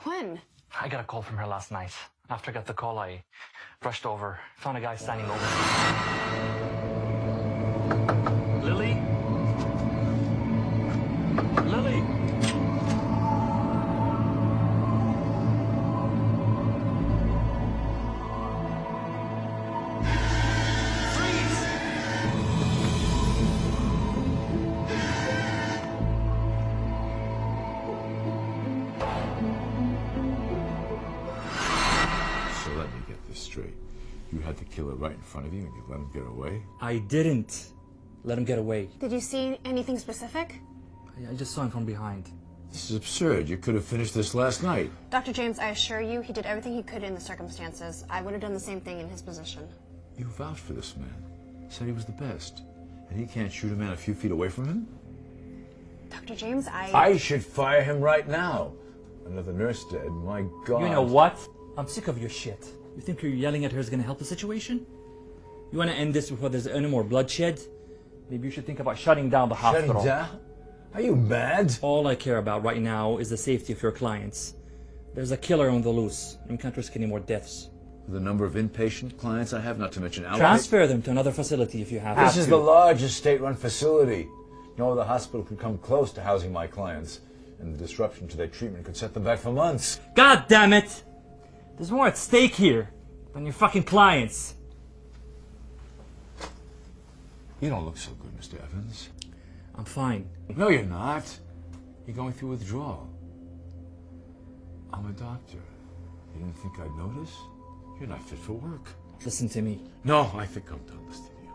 S7: When?
S3: I got a call from her last night. After I got the call, I rushed over, found a guy standing over. Lily? Lily?
S17: So let me get this straight. You had the killer right in front of you and you let him get away?
S3: I didn't let him get away.
S7: Did you see anything specific?
S3: I just saw him from behind.
S17: This is absurd. You could have finished this last night.
S7: Dr. James, I assure you, he did everything he could in the circumstances. I would have done the same thing in his position.
S17: You vouched for this man. Said he was the best. And he can't shoot a man a few feet away from him?
S7: Dr. James,
S17: I should fire him right now. Another nurse dead. My God.
S3: You know what? I'm sick of your shit. You think you're yelling at her is going to help the situation? You want to end this before there's any more bloodshed? Maybe you should think about shutting down the hospital.
S17: Shutting down? Are you mad?
S3: All I care about right now is the safety of your clients. There's a killer on the loose. You can't risk any more deaths.
S17: The number of inpatient clients I have, not to mention outpatient.
S3: Transfer them to another facility if you have to.
S17: This is the largest state-run facility. No other hospital could come close to housing my clients, and the disruption to their treatment could set them back for months.
S3: God damn it! There's more at stake here than your fucking clients.
S17: You don't look so good, Mr. Evans.
S3: I'm fine.
S17: No, you're not. You're going through withdrawal. I'm a doctor. You didn't think I'd notice? You're not fit for work.
S3: Listen to me.
S17: No, I think I'm done listening to you.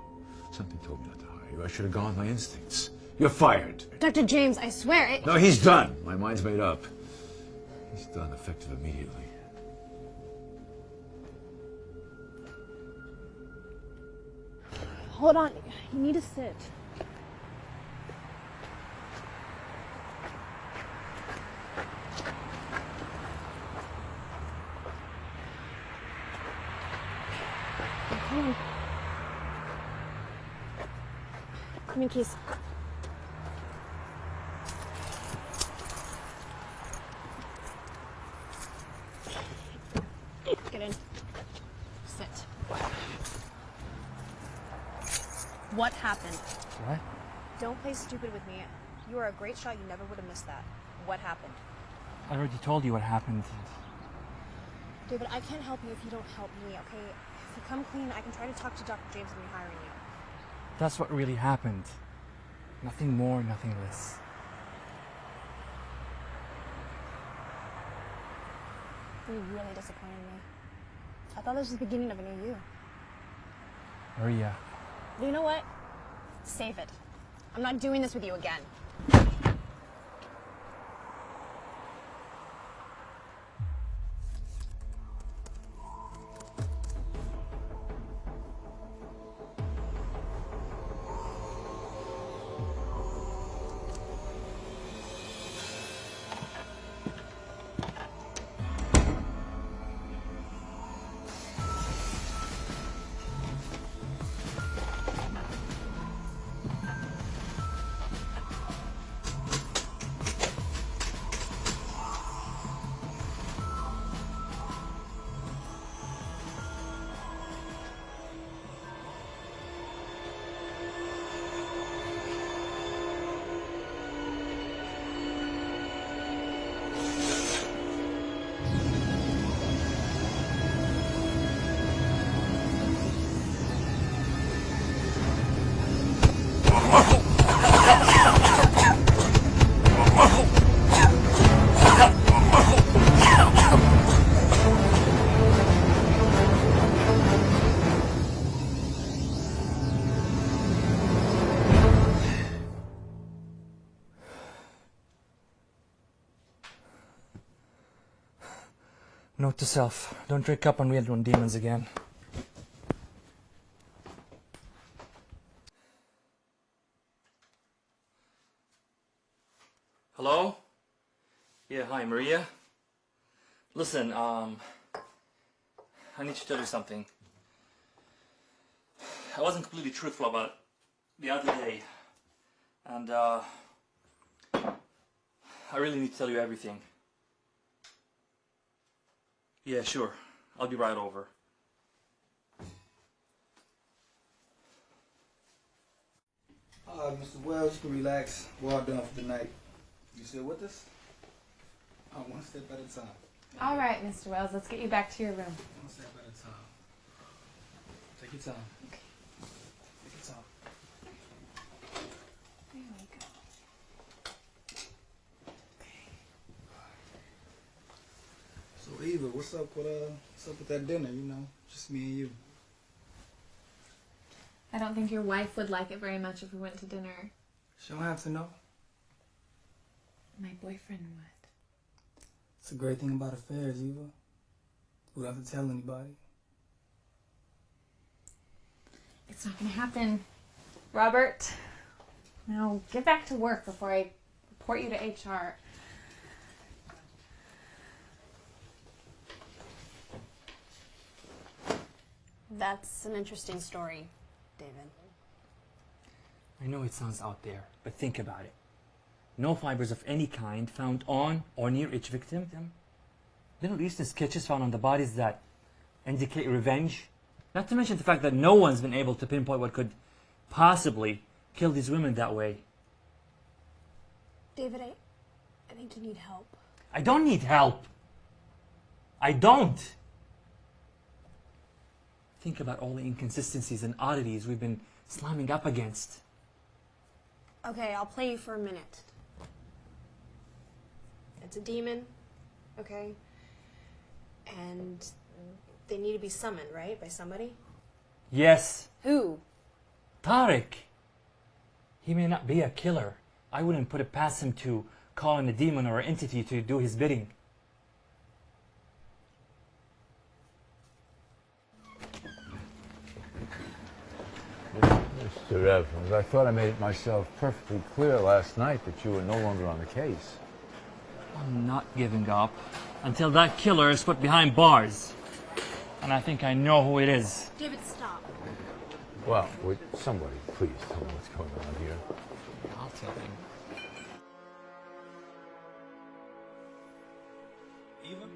S17: Something told me not to hire you. I should have gone with my instincts. You're fired.
S7: Dr. James, I swear it.
S17: No, he's done. My mind's made up. He's done, effective immediately.
S7: Hold on. You need to sit. Come on. Come in, keys. What happened?
S3: What?
S7: Don't play stupid with me. You are a great shot. You never would have missed that. What happened?
S3: I already told you what happened.
S7: David, I can't help you if you don't help me, okay? If you come clean, I can try to talk to Dr. James and rehiring you.
S3: That's what really happened. Nothing more, nothing less.
S7: You really disappointed me. I thought this was the beginning of a new you.
S3: Maria.
S7: You know what? Save it. I'm not doing this with you again.
S3: Note to self, don't drink up on Real Demons again. Hello? Yeah, hi, Maria. Listen, I need to tell you something. I wasn't completely truthful about the other day, and I really need to tell you everything. Yeah, sure. I'll be right over.
S6: Mr. Wells, you can relax. We're all done for the night. You still with us? One step at a time.
S1: All right, Mr. Wells, let's get you back to your room.
S6: One step at a time. Take your time.
S1: Okay.
S6: Take your time.
S1: There we go.
S6: So Eva, what's up with that dinner? You know, just me and you.
S1: I don't think your wife would like it very much if we went to dinner.
S6: She don't have to know.
S1: My boyfriend would.
S6: It's a great thing about affairs, Eva. We don't have to tell anybody.
S1: It's not going to happen. Robert, now get back to work before I report you to HR.
S7: That's an interesting story, David.
S3: I know it sounds out there, but think about it. No fibers of any kind found on or near each victim. Middle Eastern sketches found on the bodies that indicate revenge. Not to mention the fact that no one's been able to pinpoint what could possibly kill these women that way.
S7: David, I think you need help.
S3: I don't need help. I don't. Think about all the inconsistencies and oddities we've been slamming up against.
S7: Okay, I'll play you for a minute. It's a demon, okay? And they need to be summoned, right? By somebody?
S3: Yes.
S7: Who?
S3: Tariq. He may not be a killer. I wouldn't put it past him to call in a demon or an entity to do his bidding.
S17: Mr. Evans, I thought I made it myself perfectly clear last night that you were no longer on the case.
S3: I'm not giving up until that killer is put behind bars. And I think I know who it is.
S7: David, stop.
S17: Well, would somebody please tell me what's going on here?
S3: I'll tell him.
S6: Eva?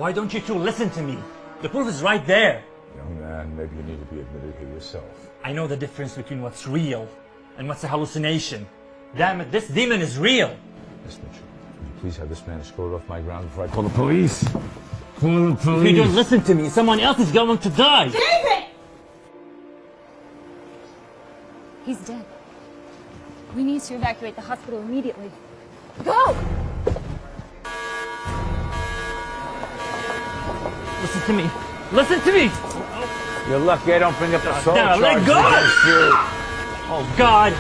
S13: Why don't you two listen to me? The proof is right there.
S17: Young man, maybe you need to be admitted here yourself.
S13: I know the difference between what's real and what's a hallucination. Damn it, this demon is real.
S17: Miss Mitchell, would you please have this man escorted off my ground before I call the police? Call the police.
S13: If you don't listen to me, someone else is going to die.
S1: David!
S5: He's dead. We need to evacuate the hospital immediately. Go!
S13: Listen to me. Listen to me!
S17: You're lucky I don't bring up the assault
S13: Now, let
S17: charges
S13: go!
S17: against you.
S13: Oh, God.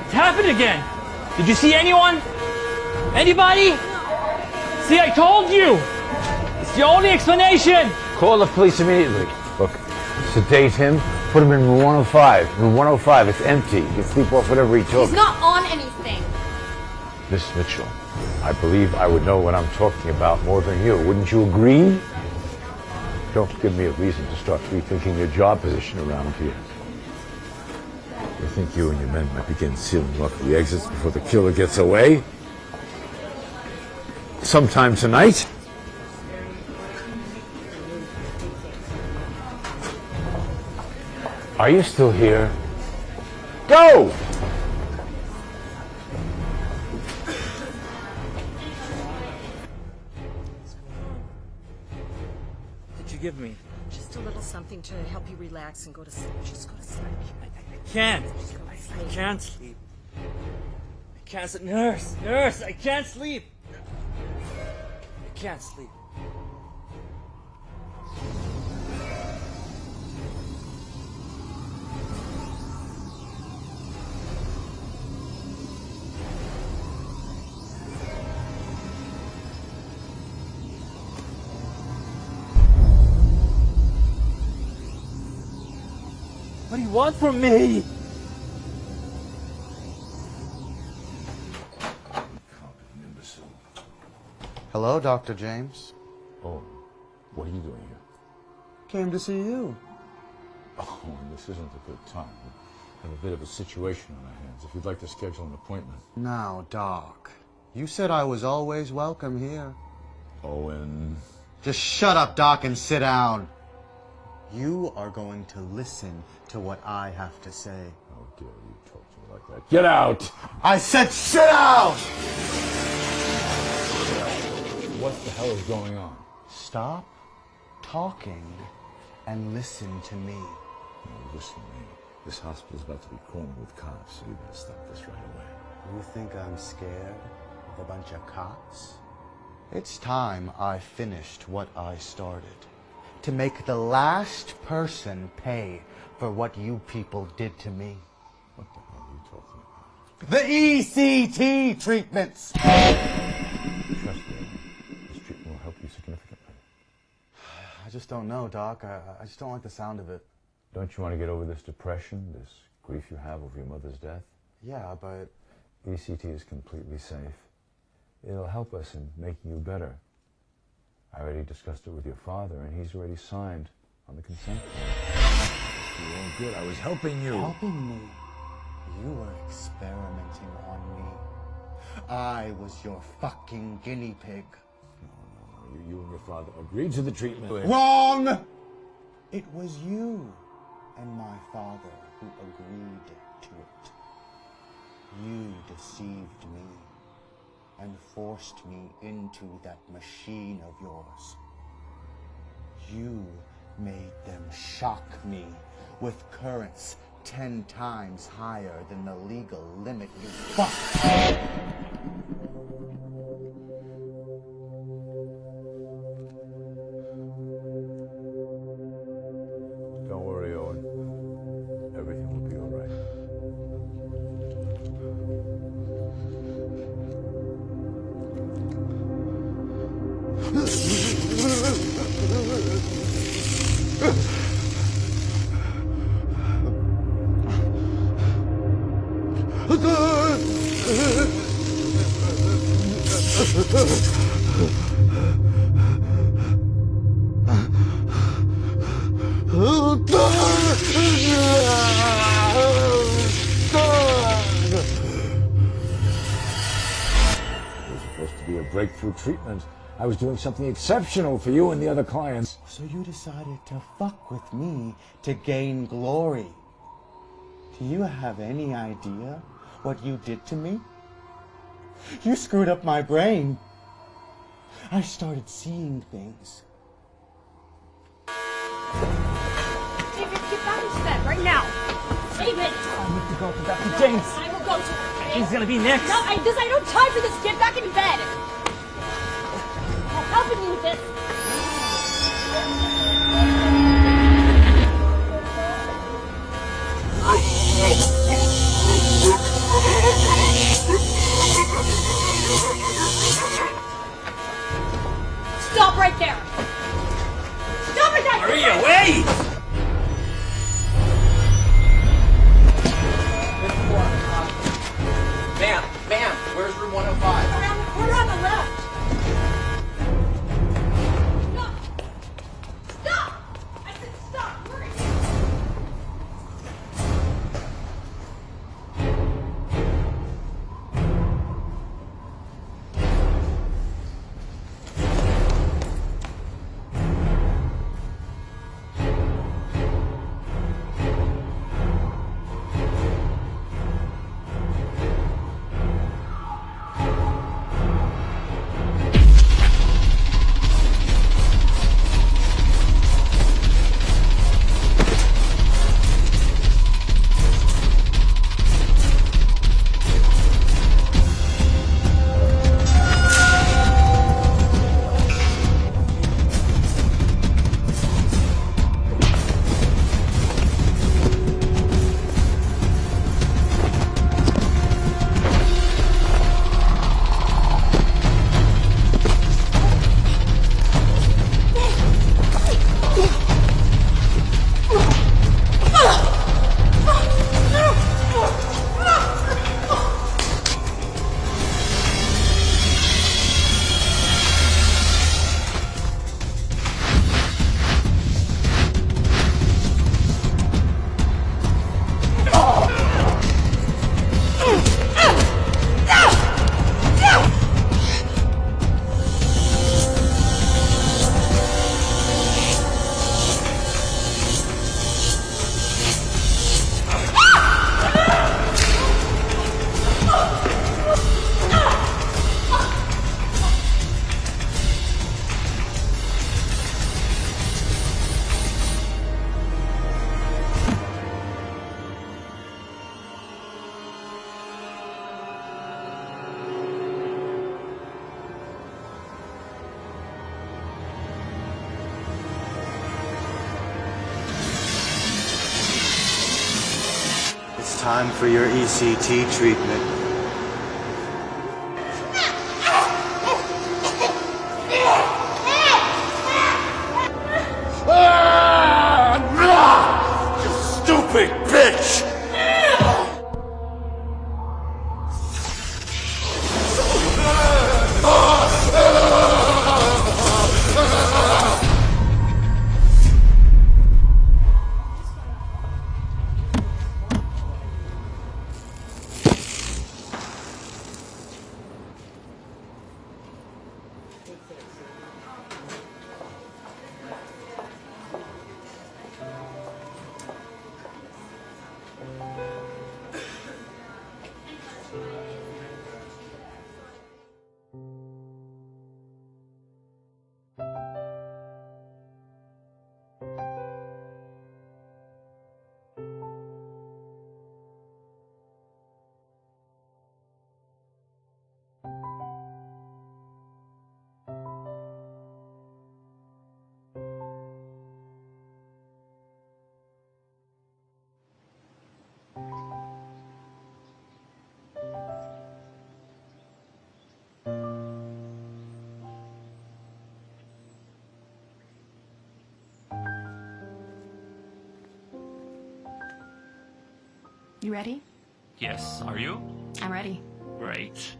S13: It's happened again. Did you see anyone? Anybody? See, I told you. It's the only explanation.
S17: Call the police immediately. Look, sedate him, put him in room 105. Room 105, it's empty. You can sleep off whatever he took.
S1: He's not on anything.
S17: Miss Mitchell, I believe I would know what I'm talking about more than you. Wouldn't you agree? Don't give me a reason to start rethinking your job position around here. You think you and your men might begin sealing off the exits before the killer gets away? Sometime tonight? Are you still here? Go!
S13: Did you give me?
S15: Just a little something to help you relax and go to sleep. Just go to sleep.
S13: I can't. I can't sleep. I can't sleep. Nurse, I can't sleep. I can't sleep. What do you want from me?
S22: Hello, Dr. James.
S17: Oh, what are you doing here?
S22: Came to see you.
S17: Oh, this isn't a good time. We have a bit of a situation on our hands. If you'd like to schedule an appointment.
S22: Now, Doc, you said I was always welcome here.
S17: Owen.
S22: Just shut up, Doc, and sit down. You are going to listen to what I have to say.
S17: How dare you talk to me like that? Get out!
S22: I said sit down!
S17: What the hell is going on?
S22: Stop talking and listen to me.
S17: No, listen to me. This hospital's about to be cornered with cops, so you better stop this right away.
S22: You think I'm scared of a bunch of cops? It's time I finished what I started. To make the last person pay for what you people did to me.
S17: What the hell are you talking about?
S22: The ECT treatments!
S17: Trust me, this treatment will help you significantly.
S22: I just don't know, Doc. I just don't like the sound of it.
S17: Don't you want to get over this depression, this grief you have over your mother's death?
S22: Yeah, but...
S17: ECT is completely safe. It'll help us in making you better. I already discussed it with your father, and he's already signed on the consent form. You're all good. I was helping you.
S22: Helping me? You were experimenting on me. I was your fucking guinea pig.
S17: No. You and your father agreed to the treatment.
S22: Wrong! It was you and my father who agreed to it. You deceived me and forced me into that machine of yours. You made them shock me with currents 10 times higher than the legal limit, you fuck!
S17: Don't worry, Owen. Everything will be all right. It was supposed to be a breakthrough treatment. I was doing something exceptional for you and the other clients.
S22: So you decided to fuck with me to gain glory. Do you have any idea what you did to me? You screwed up my brain. I started seeing things.
S5: David, get back into bed right now. David!
S13: I need to go to Dr. James.
S5: I will go to her.
S13: He's gonna be next.
S5: No, I don't have time for this. Get back into bed. I'm helping you with this. Stop right there. Stop right there.
S13: Maria, wait!
S10: Ma'am, where's room 105?
S5: Around the corner on the left. Stop! I said stop! Hurry!
S22: It's time for your ECT treatment.
S14: You stupid bitch!
S7: You ready?
S8: Yes, are you?
S7: I'm ready.
S8: Great.